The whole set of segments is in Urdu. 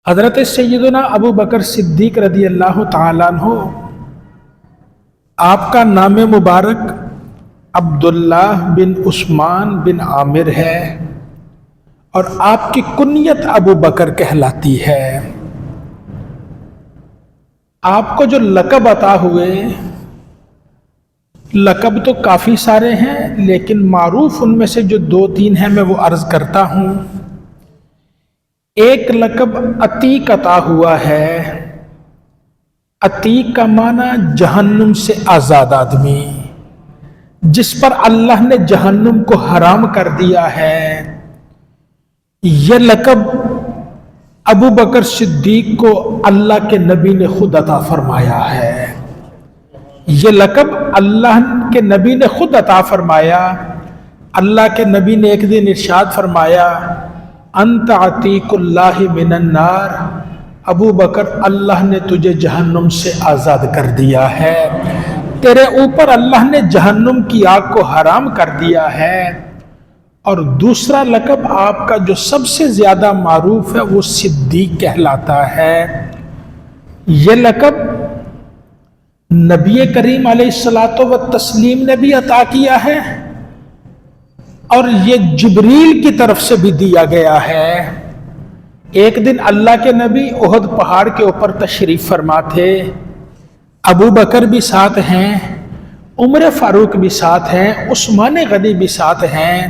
حضرت سیدنا ابو بکر صدیق رضی اللہ تعالیٰ عنہ، آپ کا نام مبارک عبداللہ بن عثمان بن عامر ہے اور آپ کی کنیت ابو بکر کہلاتی ہے۔ آپ کو جو لقب عطا ہوئے، لقب تو کافی سارے ہیں لیکن معروف ان میں سے جو دو تین ہیں میں وہ عرض کرتا ہوں۔ ایک لقب عتیق عطا ہوا ہے۔ عتیق کا معنی جہنم سے آزاد آدمی، جس پر اللہ نے جہنم کو حرام کر دیا ہے۔ یہ لقب ابو بکر صدیق کو اللہ کے نبی نے خود عطا فرمایا ہے۔ یہ لقب اللہ کے نبی نے خود عطا فرمایا۔ اللہ کے نبی نے ایک دن ارشاد فرمایا، انت عتیق اللہ من النار، ابو بکر اللہ نے تجھے جہنم سے آزاد کر دیا ہے، تیرے اوپر اللہ نے جہنم کی آگ کو حرام کر دیا ہے۔ اور دوسرا لقب آپ کا جو سب سے زیادہ معروف ہے وہ صدیق کہلاتا ہے۔ یہ لقب نبی کریم علیہ الصلوۃ والتسلیم نے بھی عطا کیا ہے اور یہ جبریل کی طرف سے بھی دیا گیا ہے۔ ایک دن اللہ کے نبی احد پہاڑ کے اوپر تشریف فرما تھے، ابو بکر بھی ساتھ ہیں، عمر فاروق بھی ساتھ ہیں، عثمان غنی بھی ساتھ ہیں۔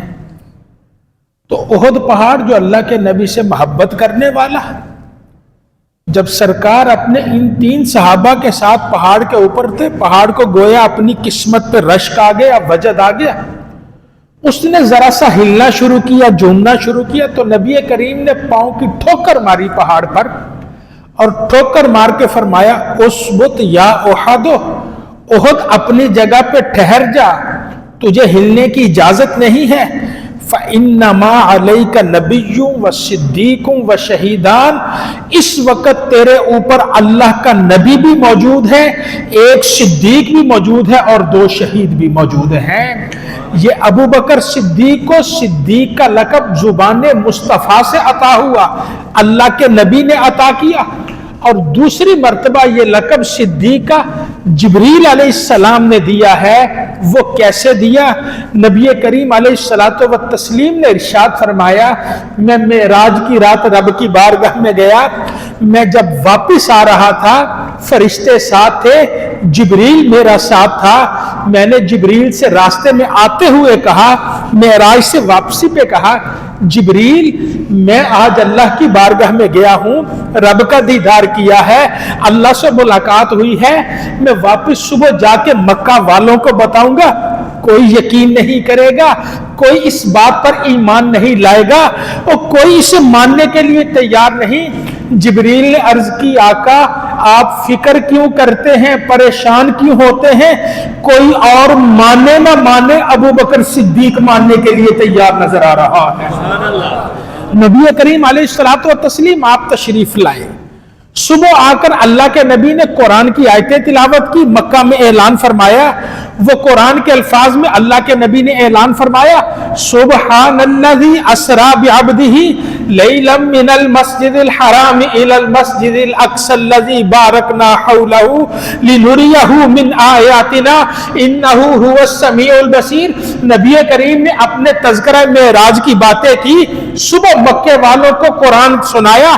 تو احد پہاڑ جو اللہ کے نبی سے محبت کرنے والا، جب سرکار اپنے ان تین صحابہ کے ساتھ پہاڑ کے اوپر تھے، پہاڑ کو گویا اپنی قسمت پہ رشک آ گیا، وجد آ گیا، اس نے ذرا سا ہلنا شروع کیا، جھومنا شروع کیا تو نبی کریم نے پاؤں کی ٹھوکر ماری پہاڑ پر اور ٹھوکر مار کے فرمایا، اسبت یا احد، احد اپنی جگہ پہ ٹھہر جا، تجھے ہلنے کی اجازت نہیں ہے۔ فَإِنَّمَا عَلَيْكَ نَبِيٌّ وَصِدِّيقٌ وَشَهِيدَانِ، اس وقت تیرے اوپر اللہ کا نبی بھی موجود ہے، ایک صدیق بھی موجود ہے اور دو شہید بھی موجود ہیں۔ یہ ابو بکر صدیق کو صدیق کا لقب زبان مصطفیٰ سے عطا ہوا، اللہ کے نبی نے عطا کیا۔ اور دوسری مرتبہ یہ لقب صدیق کا جبریل علیہ السلام نے دیا ہے۔ وہ کیسے دیا؟ نبی کریم علیہ الصلوۃ والتسلیم نے ارشاد فرمایا، میں معراج کی رات رب کی بارگاہ میں گیا، میں جب واپس آ رہا تھا فرشتے ساتھ تھے، جبریل میرا ساتھ تھا، میں نے جبریل سے راستے میں آتے ہوئے کہا، معراج سے واپسی پہ کہا، جبریل میں آج اللہ کی بارگاہ میں گیا ہوں، رب کا دیدار کیا ہے، اللہ سے ملاقات ہوئی ہے، میں واپس صبح جا کے مکہ والوں کو بتاؤں گا، کوئی یقین نہیں کرے گا، کوئی اس بات پر ایمان نہیں لائے گا اور کوئی اسے ماننے کے لیے تیار نہیں۔ جبریل نے عرض کی، آقا آپ فکر کیوں کرتے ہیں، پریشان کیوں ہوتے ہیں، کوئی اور مانے نہ مانے، ابو بکر صدیق ماننے کے لیے تیار نظر آ رہا ہے۔ نبی کریم علیہ الصلوۃ والتسلیم آپ تشریف لائے، صبح آ کر اللہ کے نبی نے قرآن کی آیتیں تلاوت کی، مکہ میں اعلان فرمایا، وہ قرآن کے الفاظ میں اللہ کے نبی نے اعلان فرمایا، سبحان الذی اسری بعبدہ لیلا من المسجد الحرام الی المسجد الاقصی الذی بارکنا حولہ لنریہ من آیاتنا انہ هو السمیع البصیر۔ نبی کریم نے اپنے تذکرہ معراج کی باتیں کی، صبح مکے والوں کو قرآن سنایا،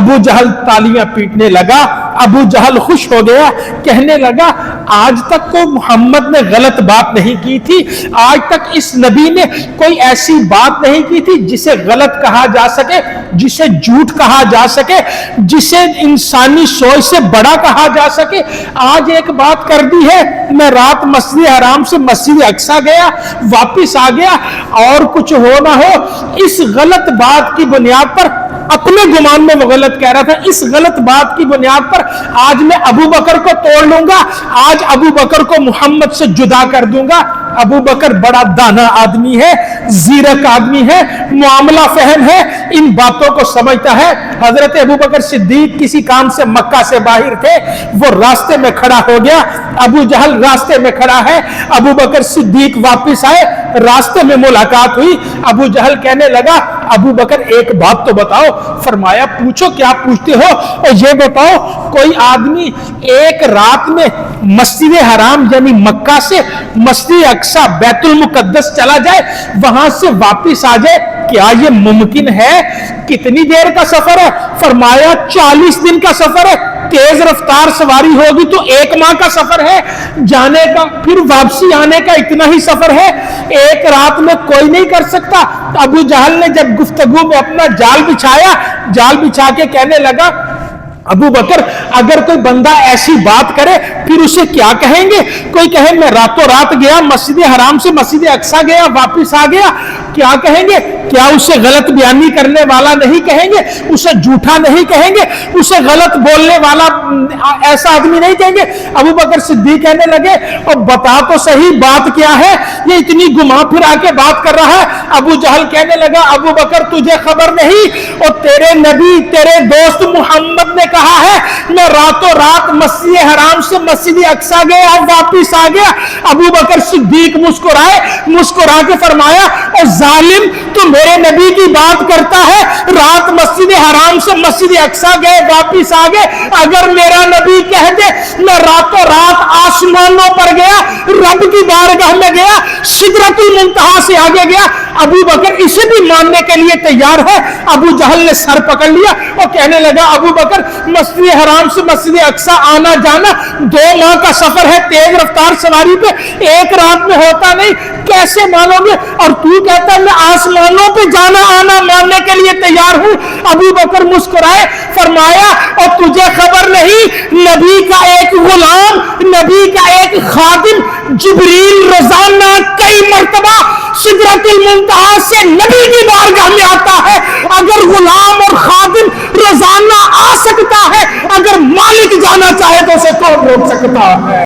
ابو جہل تالیاں پیٹنے لگا، ابو جہل خوش ہو گیا، کہنے لگا آج تک کو محمد نے غلط بات نہیں کی تھی، آج تک اس نبی نے کوئی ایسی بات نہیں کی تھی جسے غلط کہا جا سکے، جسے جھوٹ کہا جا سکے، جسے انسانی سوچ سے بڑا کہا جا سکے۔ آج ایک بات کر دی ہے، میں رات مسجد حرام سے مسجد اقصی گیا، واپس آ گیا، اور کچھ ہو نہ ہو، اس غلط بات کی بنیاد پر، اپنے گمان میں وہ غلط کہہ رہا تھا، اس غلط بات کی بنیاد پر آج میں ابو بکر کو توڑ لوں گا، آج ابو بکر کو محمد سے جدا کر دوں گا۔ ابو بکر بڑا دانا آدمی ہے، زیرک آدمی ہے، معاملہ فہم ہے، ان باتوں کو سمجھتا ہے۔ حضرت ابو بکر صدیق کسی کام سے مکہ سے باہر تھے، وہ راستے میں کھڑا ہو گیا، ابو جہل راستے میں کھڑا ہے، ابو بکر صدیق واپس آئے، راستے میں ملاقات ہوئی، ابو جہل کہنے لگا ابو بکر ایک بات تو بتاؤ. فرمایا پوچھو کیا پوچھتے ہو, اور یہ بتاؤ کوئی آدمی ایک رات میں مسجد حرام یعنی مکہ سے مسجد اقصی بیت المقدس چلا جائے, وہاں سے واپس آ جائے, کیا یہ ممکن ہے؟ کتنی دیر کا سفر ہے؟ فرمایا 40 دن کا سفر ہے. تیز رفتار سواری ہوگی تو 1 ماہ کا سفر ہے جانے کا, پھر واپسی آنے کا اتنا ہی سفر ہے, ایک رات میں کوئی نہیں کر سکتا. ابو جہل نے جب گفتگو میں اپنا جال بچھایا, جال بچھا کے کہنے لگا ابو بکر اگر کوئی بندہ ایسی بات کرے پھر اسے کیا کہیں گے؟ کوئی کہے میں راتوں رات گیا مسجد حرام سے مسجد اقصی گیا واپس آ گیا, کیا کہیں گے؟ کیا اسے غلط بیانی کرنے والا نہیں کہیں گے؟ اسے جھوٹا نہیں کہیں گے؟ اسے غلط بولنے والا ایسا آدمی نہیں کہیں گے؟ ابو بکر صدیق کہنے لگے اور بتا تو صحیح بات کیا ہے, یہ اتنی گھما پھرا کے بات کر رہا ہے. ابو جہل کہنے لگا ابو بکر تجھے خبر نہیں, اور تیرے نبی تیرے دوست محمد نے کہا ہے میں راتوں رات مسجد حرام سے مسجد اقصی گیا واپس آ گیا. ابو بکر صدیق مسکرائے, مسکرا کے فرمایا اور ظالم تو میرے نبی کی بات کرتا ہے, رات مسجد حرام سے مسجد اقصی گئے واپس آ گئے. اگر میرا نبی کہہ دے میں راتوں رات آسمانوں پر گیا, رب کی بارگاہ میں گیا, سدرۃ المنتہا سے آگے گیا, ابو بکر اسے بھی ماننے کے لیے تیار ہے. ابو جہل نے سر پکڑ لیا اور کہنے لگا ابو بکر مسجد حرام سے مسجد اقصی آنا جانا 2 ماہ کا سفر ہے تیز رفتار سواری پہ, ایک رات میں ہوتا نہیں, کیسے مانو گے؟ اور تو کہتا ہے میں آسمانوں پہ جانا آنا ماننے کے لیے تیار ہوں. ابو بکر مسکرائے, فرمایا اور تجھے خبر نہیں نبی کا ایک غلام, نبی کا ایک خادم جبریل روزانہ کئی مرتبہ سدرۃ المنتہا سے نبی کی بارگاہ میں آتا ہے. اگر غلام اور خادم روزانہ آ سکتا ہے, اگر مالک جانا چاہے تو اسے کون روک سکتا ہے؟